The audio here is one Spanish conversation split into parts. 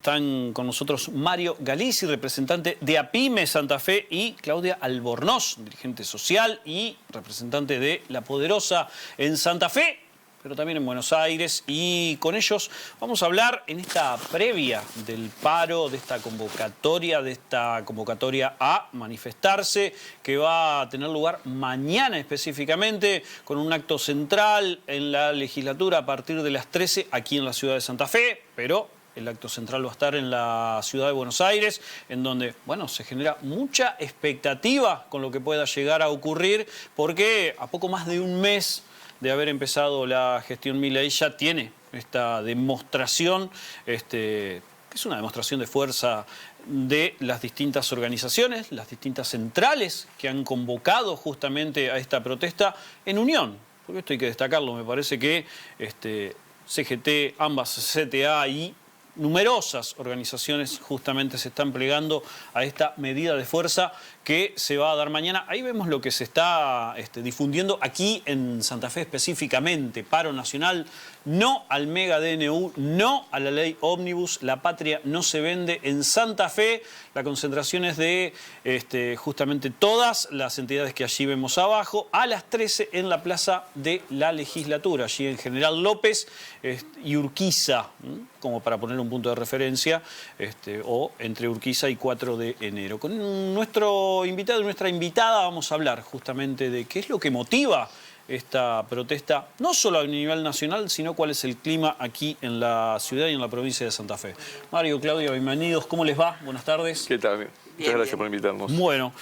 Están con nosotros Mario Galizzi, representante de APYME Santa Fe, y Claudia Albornoz, dirigente social y representante de La Poderosa en Santa Fe, pero también en Buenos Aires. Y con ellos vamos a hablar en esta previa del paro, de esta convocatoria a manifestarse, que va a tener lugar mañana específicamente, con un acto central en la legislatura a partir de las 13 aquí en la ciudad de Santa Fe, pero el acto central va a estar en la ciudad de Buenos Aires, en donde, bueno, se genera mucha expectativa con lo que pueda llegar a ocurrir, porque a poco más de un mes de haber empezado la gestión Milei ya tiene esta demostración, que es una demostración de fuerza de las distintas organizaciones, las distintas centrales que han convocado justamente a esta protesta en unión. Porque esto hay que destacarlo, me parece que CGT, ambas CTA y numerosas organizaciones justamente se están plegando a esta medida de fuerza que se va a dar mañana. Ahí vemos lo que se está difundiendo aquí en Santa Fe específicamente. Paro nacional, no al mega DNU, no a la ley ómnibus, la patria no se vende en Santa Fe. La concentración es de justamente todas las entidades que allí vemos abajo, a las 13 en la plaza de la legislatura, allí en General López y Urquiza, como para poner un punto de referencia, o entre Urquiza y 4 de enero. Con nuestro invitado y nuestra invitada vamos a hablar justamente de qué es lo que motiva esta protesta, no solo a nivel nacional, sino cuál es el clima aquí en la ciudad y en la provincia de Santa Fe. Mario, Claudia, bienvenidos. ¿Cómo les va? Buenas tardes. ¿Qué tal? Muchas gracias por invitarnos. Bueno,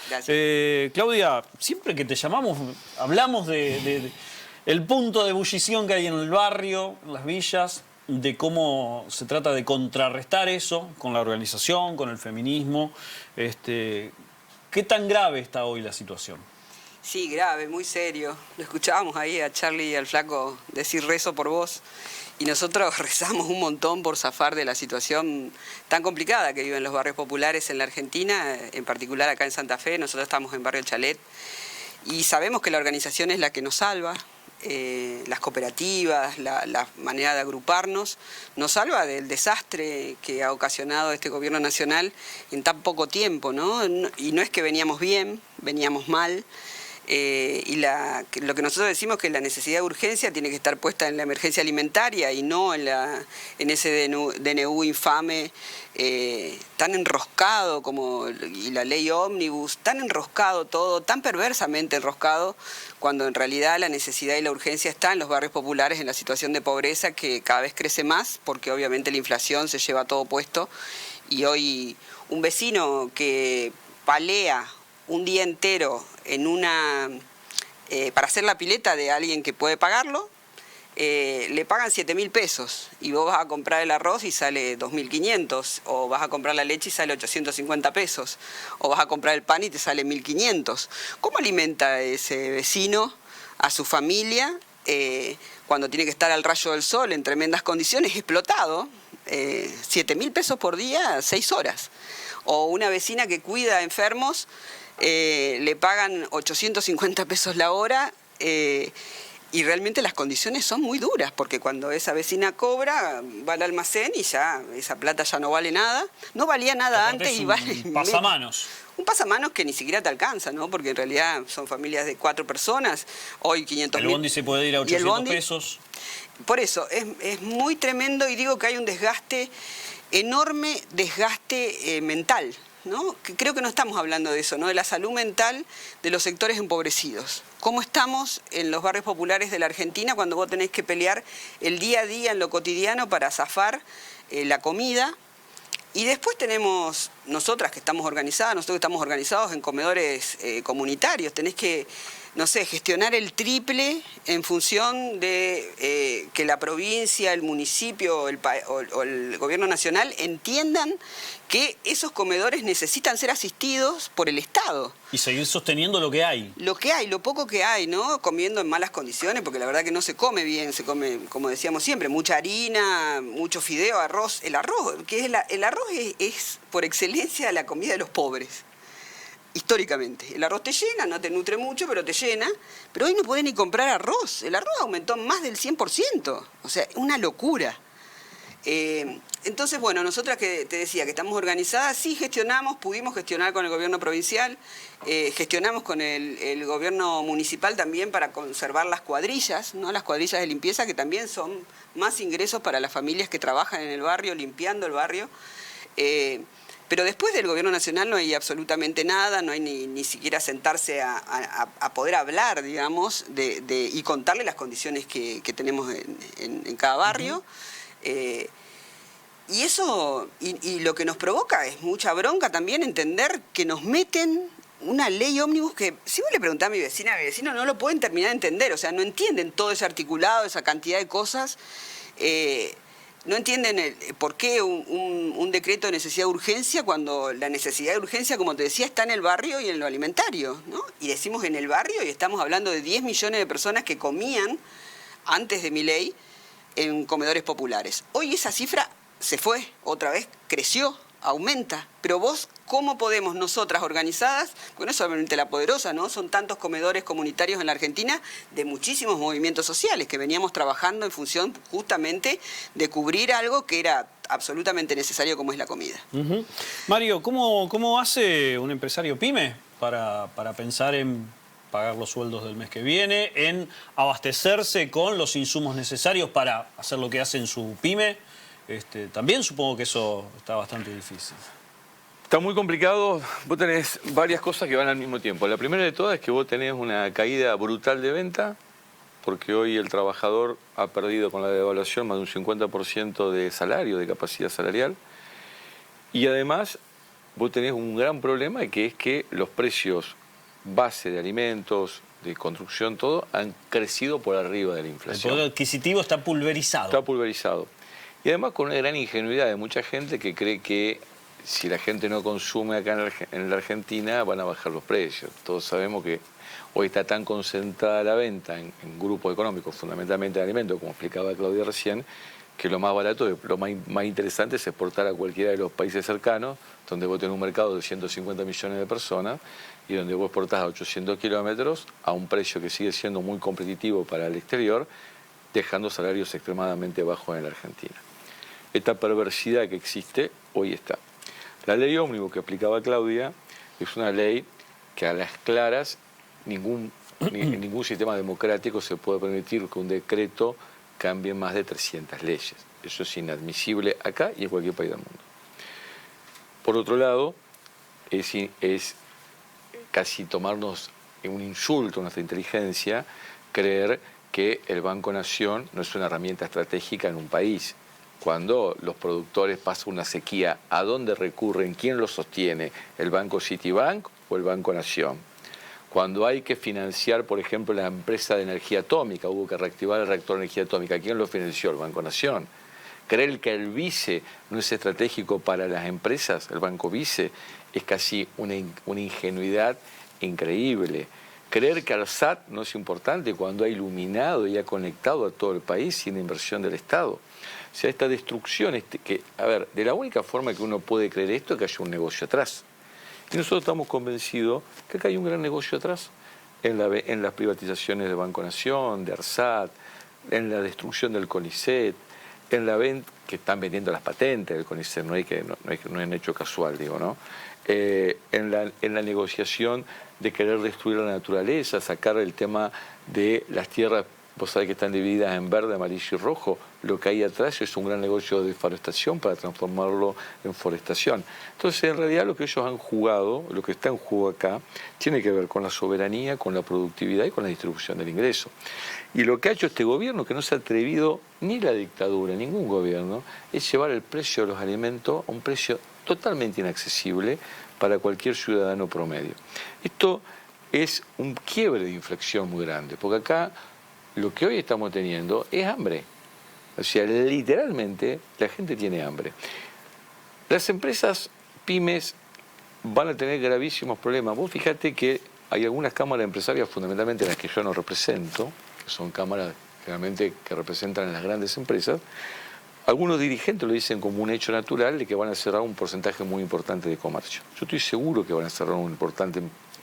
Claudia, siempre que te llamamos, hablamos de el punto de ebullición que hay en el barrio, en las villas, de cómo se trata de contrarrestar eso con la organización, con el feminismo. ¿Qué tan grave está hoy la situación? Sí, grave, muy serio. Lo escuchábamos ahí a Charlie y al Flaco decir rezo por vos. Y nosotros rezamos un montón por zafar de la situación tan complicada que viven los barrios populares en la Argentina, en particular acá en Santa Fe. Nosotros estamos en Barrio Chalet y sabemos que la organización es la que nos salva. Las cooperativas, la manera de agruparnos, nos salva del desastre que ha ocasionado este gobierno nacional en tan poco tiempo, ¿no? Y no es que veníamos bien, veníamos mal. Lo que nosotros decimos es que la necesidad de urgencia tiene que estar puesta en la emergencia alimentaria y no en ese DNU infame, tan enroscado y la ley ómnibus, tan enroscado todo, tan perversamente enroscado, cuando en realidad la necesidad y la urgencia está en los barrios populares, en la situación de pobreza que cada vez crece más, porque obviamente la inflación se lleva todo puesto. Y hoy un vecino que palea un día entero para hacer la pileta de alguien que puede pagarlo, le pagan 7.000 pesos y vos vas a comprar el arroz y sale 2.500, o vas a comprar la leche y sale 850 pesos, o vas a comprar el pan y te sale 1.500. ¿Cómo alimenta ese vecino a su familia cuando tiene que estar al rayo del sol en tremendas condiciones, explotado? 7.000 pesos por día, 6 horas. O una vecina que cuida a enfermos, le pagan 850 pesos la hora y realmente las condiciones son muy duras, porque cuando esa vecina cobra, va al almacén y ya esa plata ya no vale nada. No valía nada antes y vale... Un pasamanos. Un pasamanos que ni siquiera te alcanza, ¿no? Porque en realidad son familias de 4 personas, hoy 500.000. El bondi se puede ir a 800 pesos. Por eso, es muy tremendo y digo que hay un enorme desgaste mental, ¿no? Creo que no estamos hablando de eso, ¿no? De la salud mental de los sectores empobrecidos. ¿Cómo estamos en los barrios populares de la Argentina cuando vos tenés que pelear el día a día en lo cotidiano para zafar la comida? Y después tenemos nosotros que estamos organizados en comedores comunitarios. Tenés que, no sé, gestionar el triple en función de que la provincia, el municipio o el gobierno nacional entiendan que esos comedores necesitan ser asistidos por el Estado. Y seguir sosteniendo lo que hay. Lo poco que hay, ¿no? Comiendo en malas condiciones, porque la verdad que no se come bien, se come, como decíamos siempre, mucha harina, mucho fideo, arroz. El arroz es por excelencia la comida de los pobres. Históricamente. El arroz te llena, no te nutre mucho, pero te llena. Pero hoy no podés ni comprar arroz. El arroz aumentó más del 100%. O sea, una locura. Entonces, bueno, nosotras que te decía que estamos organizadas, sí gestionamos, pudimos gestionar con el gobierno provincial, gestionamos con el gobierno municipal también para conservar las cuadrillas, ¿no? Las cuadrillas de limpieza, que también son más ingresos para las familias que trabajan en el barrio, limpiando el barrio. Pero después del gobierno nacional no hay absolutamente nada, no hay ni siquiera sentarse a poder hablar, digamos, y contarle las condiciones que tenemos en cada barrio. Y eso, y lo que nos provoca es mucha bronca también entender que nos meten una ley ómnibus que, si vos le preguntás a mi vecino no lo pueden terminar de entender, o sea, no entienden todo ese articulado, esa cantidad de cosas, no entienden por qué un decreto de necesidad de urgencia cuando la necesidad de urgencia, como te decía, está en el barrio y en lo alimentario, ¿no? Y decimos en el barrio y estamos hablando de 10 millones de personas que comían antes de mi ley en comedores populares. Hoy esa cifra se fue, otra vez creció, aumenta, pero vos, ¿cómo podemos nosotras organizadas, porque no es solamente La Poderosa, ¿no? Son tantos comedores comunitarios en la Argentina de muchísimos movimientos sociales que veníamos trabajando en función justamente de cubrir algo que era absolutamente necesario como es la comida. Mario, ¿cómo hace un empresario pyme para pensar en pagar los sueldos del mes que viene, en abastecerse con los insumos necesarios para hacer lo que hace en su pyme? También supongo que eso está bastante difícil. Está muy complicado. Vos tenés varias cosas que van al mismo tiempo. La primera de todas es que vos tenés una caída brutal de venta, porque hoy el trabajador ha perdido con la devaluación más de un 50% de salario, de capacidad salarial. Y además vos tenés un gran problema, que es que los precios base de alimentos, de construcción, todo, han crecido por arriba de la inflación. El poder adquisitivo está pulverizado. Está pulverizado. Y además con una gran ingenuidad de mucha gente que cree que si la gente no consume acá en la Argentina van a bajar los precios. Todos sabemos que hoy está tan concentrada la venta en grupos económicos, fundamentalmente de alimentos, como explicaba Claudia recién, que lo más barato, lo más interesante es exportar a cualquiera de los países cercanos, donde vos tenés un mercado de 150 millones de personas y donde vos exportás a 800 kilómetros a un precio que sigue siendo muy competitivo para el exterior, dejando salarios extremadamente bajos en la Argentina. Esta perversidad que existe hoy está. La ley ómnibus que aplicaba Claudia es una ley que a las claras en ningún sistema democrático se puede permitir que un decreto cambie más de 300 leyes. Eso es inadmisible acá y en cualquier país del mundo. Por otro lado, es casi tomarnos un insulto a nuestra inteligencia creer que el Banco Nación no es una herramienta estratégica en un país. Cuando los productores pasan una sequía, ¿a dónde recurren? ¿Quién los sostiene? ¿El Banco Citibank o el Banco Nación? Cuando hay que financiar, por ejemplo, la empresa de energía atómica, hubo que reactivar el reactor de energía atómica, ¿quién lo financió? El Banco Nación. Creer que el BICE no es estratégico para las empresas, el Banco BICE, es casi una ingenuidad increíble. Creer que ARSAT no es importante cuando ha iluminado y ha conectado a todo el país sin inversión del Estado. O sea, esta destrucción, de la única forma que uno puede creer esto es que haya un negocio atrás. Y nosotros estamos convencidos que acá hay un gran negocio atrás, en las privatizaciones de Banco Nación, de ARSAT, en la destrucción del CONICET, en la venta, que están vendiendo las patentes del CONICET, no es un hecho casual, digo, ¿no? En la negociación de querer destruir la naturaleza, sacar el tema de las tierras. Vos sabés que están divididas en verde, amarillo y rojo. Lo que hay atrás es un gran negocio de deforestación para transformarlo en forestación. Entonces, en realidad, lo que ellos han jugado, lo que está en juego acá, tiene que ver con la soberanía, con la productividad y con la distribución del ingreso. Y lo que ha hecho este gobierno, que no se ha atrevido ni la dictadura, ningún gobierno, es llevar el precio de los alimentos a un precio totalmente inaccesible para cualquier ciudadano promedio. Esto es un quiebre de inflexión muy grande, porque acá lo que hoy estamos teniendo es hambre. O sea, literalmente la gente tiene hambre. Las empresas pymes van a tener gravísimos problemas. Vos fíjate que hay algunas cámaras empresarias, fundamentalmente las que yo no represento, que son cámaras generalmente que representan las grandes empresas. Algunos dirigentes lo dicen como un hecho natural de que van a cerrar un porcentaje muy importante de comercio. Yo estoy seguro que van a cerrar un importante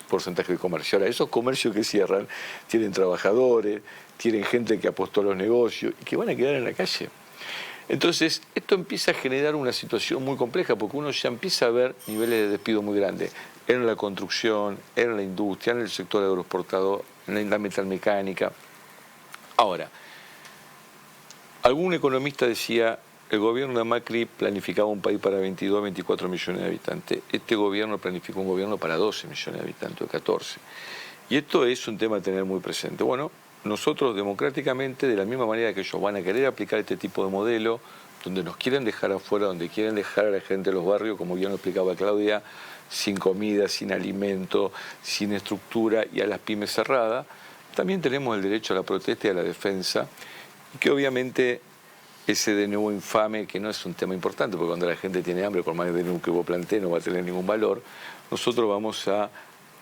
porcentaje de comercio. Ahora, esos comercios que cierran tienen trabajadores, tienen gente que apostó a los negocios y que van a quedar en la calle. Entonces, esto empieza a generar una situación muy compleja porque uno ya empieza a ver niveles de despido muy grandes en la construcción, en la industria, en el sector agroexportador, en la metalmecánica. Ahora, algún economista decía, el gobierno de Macri planificaba un país para 22, 24 millones de habitantes. Este gobierno planificó un gobierno para 12 millones de habitantes, o 14. Y esto es un tema a tener muy presente. Bueno, nosotros democráticamente, de la misma manera que ellos van a querer aplicar este tipo de modelo, donde nos quieren dejar afuera, donde quieren dejar a la gente de los barrios, como ya lo explicaba Claudia, sin comida, sin alimento, sin estructura y a las pymes cerradas, también tenemos el derecho a la protesta y a la defensa, y que obviamente ese DNU infame, que no es un tema importante, porque cuando la gente tiene hambre, por más DNU que vos plantees, no va a tener ningún valor, nosotros vamos a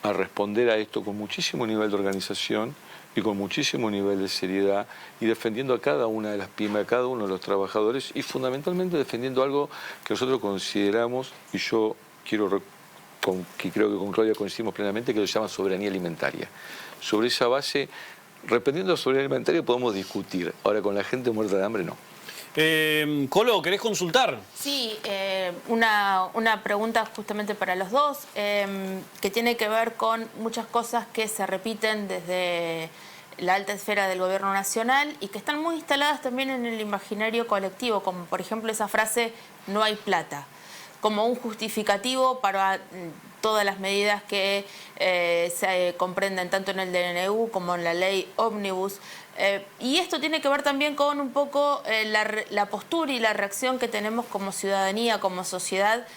responder a esto con muchísimo nivel de organización y con muchísimo nivel de seriedad y defendiendo a cada una de las pymes, a cada uno de los trabajadores y fundamentalmente defendiendo algo que nosotros consideramos, y yo quiero, que creo que con Claudia coincidimos plenamente, que lo llama soberanía alimentaria. Sobre esa base, respondiendo a soberanía alimentaria podemos discutir, ahora con la gente muerta de hambre no. Colo, ¿querés consultar? Sí, una pregunta justamente para los dos, que tiene que ver con muchas cosas que se repiten desde la alta esfera del gobierno nacional y que están muy instaladas también en el imaginario colectivo, como por ejemplo esa frase, no hay plata, como un justificativo para todas las medidas que se comprenden tanto en el DNU como en la ley Ómnibus. Y esto tiene que ver también con un poco la postura y la reacción que tenemos como ciudadanía, como sociedad,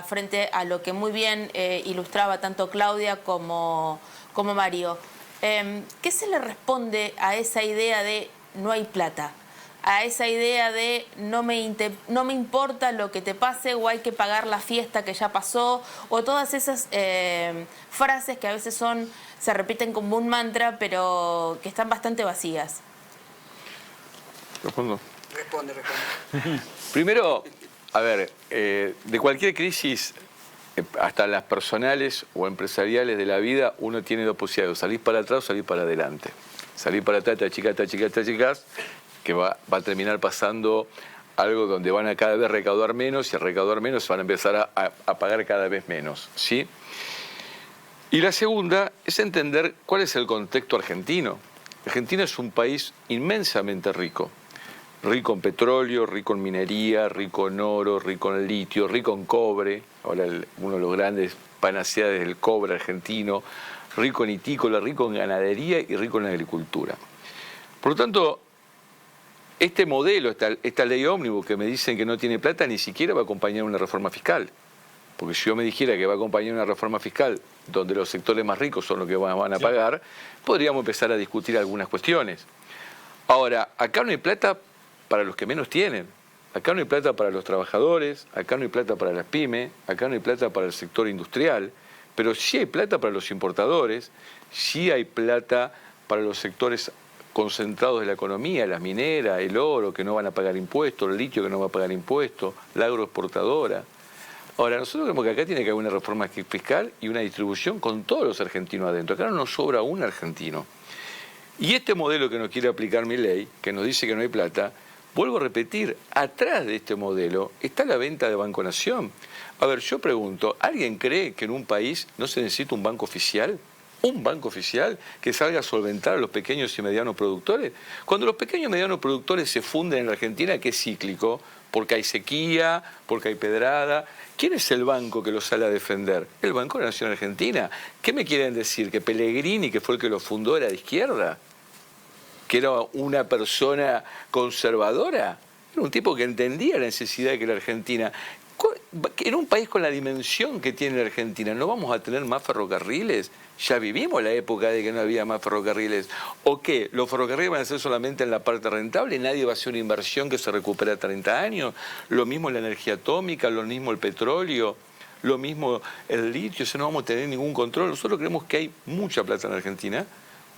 frente a lo que muy bien ilustraba tanto Claudia como Mario. ¿Qué se le responde a esa idea de no hay plata? A esa idea de no me importa lo que te pase o hay que pagar la fiesta que ya pasó, o todas esas frases que a veces se repiten como un mantra, pero que están bastante vacías. ¿Respondo? Responde. Primero, a ver, de cualquier crisis, hasta las personales o empresariales de la vida, uno tiene dos posibilidades, salir para atrás o salir para adelante. Salir para atrás, chicas, que va a terminar pasando algo donde van a cada vez recaudar menos y al recaudar menos van a empezar a pagar cada vez menos, ¿sí? Y la segunda es entender cuál es el contexto argentino. Argentina es un país inmensamente rico. Rico en petróleo, rico en minería, rico en oro, rico en litio, rico en cobre. Ahora uno de los grandes panaceas es el cobre argentino. Rico en itícola, rico en ganadería y rico en agricultura. Por lo tanto, este modelo, esta ley ómnibus que me dicen que no tiene plata, ni siquiera va a acompañar una reforma fiscal. Porque si yo me dijera que va a acompañar una reforma fiscal donde los sectores más ricos son los que van a pagar, podríamos empezar a discutir algunas cuestiones. Ahora, acá no hay plata para los que menos tienen. Acá no hay plata para los trabajadores, acá no hay plata para las pymes, acá no hay plata para el sector industrial, pero sí hay plata para los importadores, sí hay plata para los sectores concentrados de la economía, las mineras, el oro, que no van a pagar impuestos, el litio, que no va a pagar impuestos, la agroexportadora. Ahora, nosotros creemos que acá tiene que haber una reforma fiscal y una distribución con todos los argentinos adentro. Acá no nos sobra un argentino. Y este modelo que nos quiere aplicar Milei, que nos dice que no hay plata, vuelvo a repetir, atrás de este modelo está la venta de Banco Nación. A ver, yo pregunto, ¿alguien cree que en un país no se necesita un banco oficial? ¿Un banco oficial que salga a solventar a los pequeños y medianos productores? Cuando los pequeños y medianos productores se funden en la Argentina, que es cíclico, porque hay sequía, porque hay pedrada, ¿quién es el banco que los sale a defender? El Banco de la Nación Argentina. ¿Qué me quieren decir? ¿Que Pellegrini, que fue el que lo fundó, era de izquierda? ¿Que era una persona conservadora? Era un tipo que entendía la necesidad de que la Argentina... En un país con la dimensión que tiene la Argentina, ¿no vamos a tener más ferrocarriles? Ya vivimos la época de que no había más ferrocarriles. ¿O qué? ¿Los ferrocarriles van a ser solamente en la parte rentable? ¿Nadie va a hacer una inversión que se recupera a 30 años? Lo mismo la energía atómica, lo mismo el petróleo, lo mismo el litio. No vamos a tener ningún control. Nosotros creemos que hay mucha plata en la Argentina,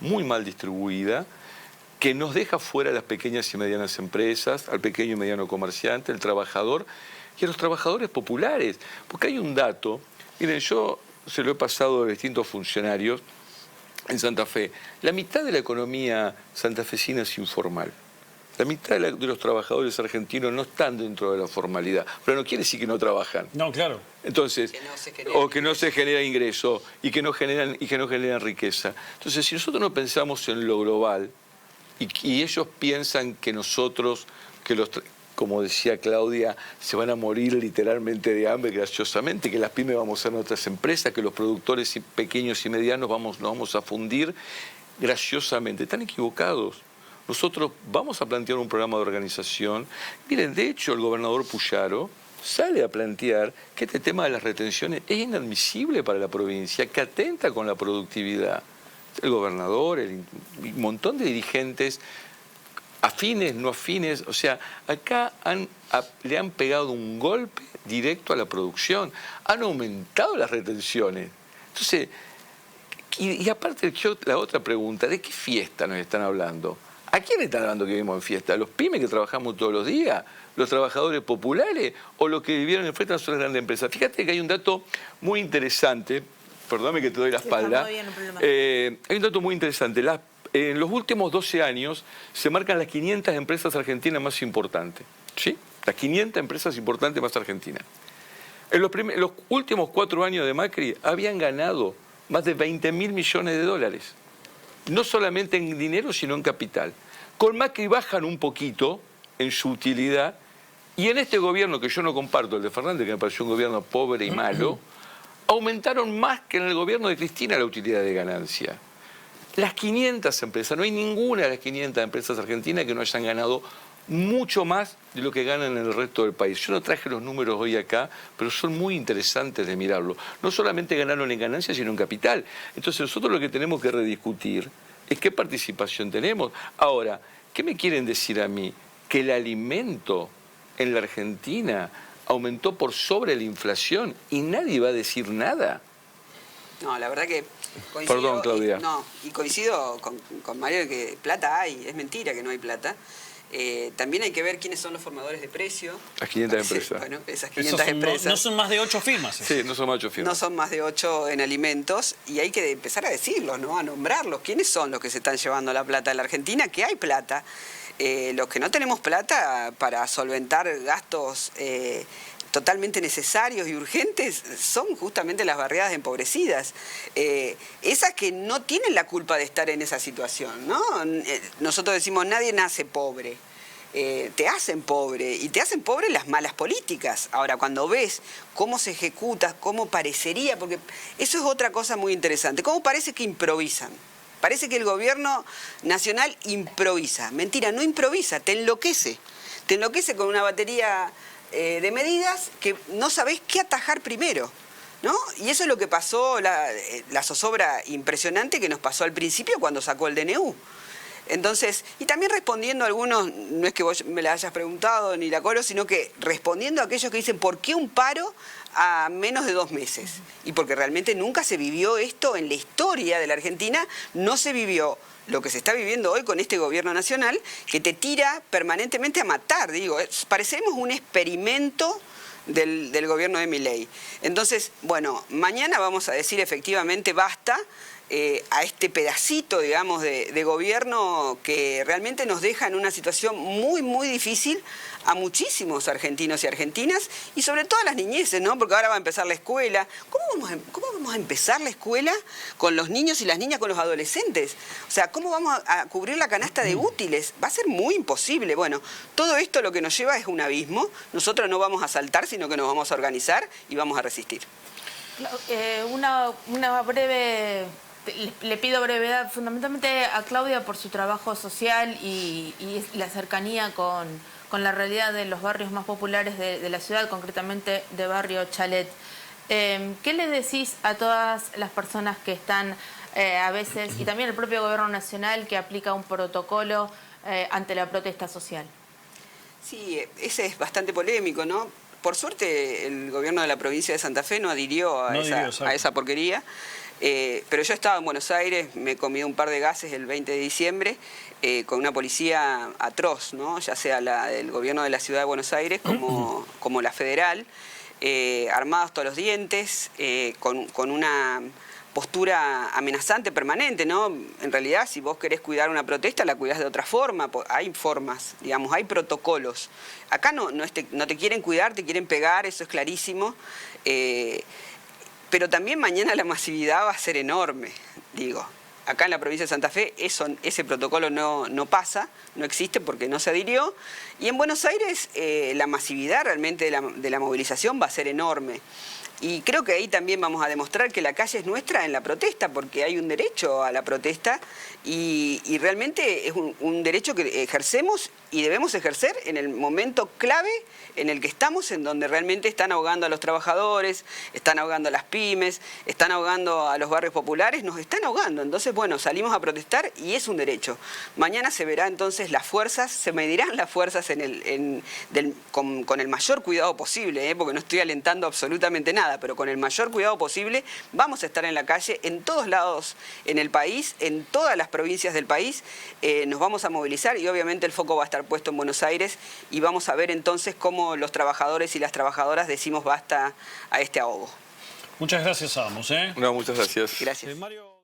muy mal distribuida, que nos deja fuera a las pequeñas y medianas empresas, al pequeño y mediano comerciante, al trabajador y a los trabajadores populares. Porque hay un dato, miren, yo se lo he pasado a distintos funcionarios en Santa Fe. La mitad de la economía santafesina es informal. La mitad de los trabajadores argentinos no están dentro de la formalidad, pero no quiere decir que no trabajan. No, claro. Entonces, que no se genera ingreso y que no generan riqueza. Entonces, si nosotros no pensamos en lo global y ellos piensan que nosotros, como decía Claudia, se van a morir literalmente de hambre graciosamente, que las pymes vamos a ser otras empresas, que los productores pequeños y medianos nos vamos a fundir graciosamente. Están equivocados. Nosotros vamos a plantear un programa de organización. Miren, de hecho, el gobernador Puyaro sale a plantear que este tema de las retenciones es inadmisible para la provincia, que atenta con la productividad. El gobernador, un montón de dirigentes, afines, no afines, o sea, acá le han pegado un golpe directo a la producción, han aumentado las retenciones. Entonces, y aparte la otra pregunta, ¿de qué fiesta nos están hablando? ¿A quién están hablando que vivimos en fiesta? ¿A los pymes que trabajamos todos los días? ¿Los trabajadores populares? ¿O los que vivieron enfrente a las grandes empresas? Fíjate que hay un dato muy interesante, perdóname que te doy la espalda, hay un dato muy interesante. En los últimos 12 años se marcan las 500 empresas argentinas más importantes, ¿sí? Las 500 empresas importantes más argentinas. En los últimos 4 años de Macri habían ganado más de 20.000 millones de dólares. No solamente en dinero, sino en capital. Con Macri bajan un poquito en su utilidad y en este gobierno que yo no comparto, el de Fernández, que me pareció un gobierno pobre y malo, aumentaron más que en el gobierno de Cristina la utilidad de ganancia. Las 500 empresas, no hay ninguna de las 500 empresas argentinas que no hayan ganado mucho más de lo que ganan en el resto del país. Yo no traje los números hoy acá, pero son muy interesantes de mirarlo. No solamente ganaron en ganancias, sino en capital. Entonces nosotros lo que tenemos que rediscutir es qué participación tenemos. Ahora, ¿qué me quieren decir a mí? Que el alimento en la Argentina aumentó por sobre la inflación y nadie va a decir nada. No, la verdad que coincido. Perdón, Claudia. Y coincido con Mario que plata hay, es mentira que no hay plata. También hay que ver quiénes son los formadores de precio. Las 500 empresas. Bueno, esas 500 empresas. No son más de 8 firmas. Sí, no son más de 8 firmas. No son más de 8 en alimentos y hay que empezar a decirlos, ¿no? A nombrarlos. ¿Quiénes son los que se están llevando la plata de la Argentina? Que hay plata. Los que no tenemos plata para solventar gastos totalmente necesarios y urgentes son justamente las barriadas empobrecidas. Esas que no tienen la culpa de estar en esa situación, ¿no? Nosotros decimos, nadie nace pobre. Te hacen pobre, y te hacen pobre las malas políticas. Ahora, cuando ves cómo se ejecuta, cómo parecería, porque eso es otra cosa muy interesante, cómo parece que improvisan. Parece que el gobierno nacional improvisa. Mentira, no improvisa, te enloquece. Te enloquece con una batería de medidas que no sabés qué atajar primero, ¿no? Y eso es lo que pasó, la zozobra impresionante que nos pasó al principio cuando sacó el DNU. Entonces, y también respondiendo a algunos, no es que vos me la hayas preguntado ni la colo, sino que respondiendo a aquellos que dicen, ¿por qué un paro a menos de 2 meses? Y porque realmente nunca se vivió esto en la historia de la Argentina, no se vivió lo que se está viviendo hoy con este gobierno nacional, que te tira permanentemente a matar. Digo, parecemos un experimento del gobierno de Milei. Entonces, bueno, mañana vamos a decir efectivamente basta a este pedacito, digamos, de gobierno que realmente nos deja en una situación muy, muy difícil a muchísimos argentinos y argentinas, y sobre todo a las niñeces, ¿no? Porque ahora va a empezar la escuela. ¿Cómo vamos a empezar la escuela con los niños y las niñas, con los adolescentes? O sea, ¿cómo vamos a cubrir la canasta de útiles? Va a ser muy imposible. Bueno, todo esto lo que nos lleva es un abismo. Nosotros no vamos a saltar, sino que nos vamos a organizar y vamos a resistir. Una breve... Le pido brevedad fundamentalmente a Claudia por su trabajo social y la cercanía con la realidad de los barrios más populares de la ciudad, concretamente de Barrio Chalet. ¿Qué le decís a todas las personas que están a veces, y también el propio gobierno nacional, que aplica un protocolo ante la protesta social? Sí, ese es bastante polémico, ¿no? Por suerte el gobierno de la provincia de Santa Fe no adhirió a esa porquería. Pero yo estaba en Buenos Aires, me comí un par de gases el 20 de diciembre con una policía atroz, ¿no? Ya sea la del gobierno de la ciudad de Buenos Aires como la federal, armados todos los dientes, con postura amenazante permanente, ¿no? En realidad, si vos querés cuidar una protesta, la cuidás de otra forma. Hay formas, digamos, hay protocolos. Acá no te quieren cuidar, te quieren pegar, eso es clarísimo. Pero también mañana la masividad va a ser enorme, digo. Acá en la provincia de Santa Fe ese protocolo no pasa, no existe porque no se adhirió. Y en Buenos Aires la masividad realmente de la movilización va a ser enorme. Y creo que ahí también vamos a demostrar que la calle es nuestra en la protesta, porque hay un derecho a la protesta y realmente es un derecho que ejercemos y debemos ejercer en el momento clave en el que estamos, en donde realmente están ahogando a los trabajadores, están ahogando a las pymes, están ahogando a los barrios populares, nos están ahogando. Entonces, bueno, salimos a protestar y es un derecho. Mañana se verá entonces las fuerzas, se medirán las fuerzas con el mayor cuidado posible, porque no estoy alentando absolutamente nada, pero con el mayor cuidado posible vamos a estar en la calle en todos lados en el país, en todas las provincias del país, nos vamos a movilizar y obviamente el foco va a estar puesto en Buenos Aires y vamos a ver entonces cómo los trabajadores y las trabajadoras decimos basta a este ahogo. Muchas gracias a ambos. No, muchas gracias. Gracias. Mario...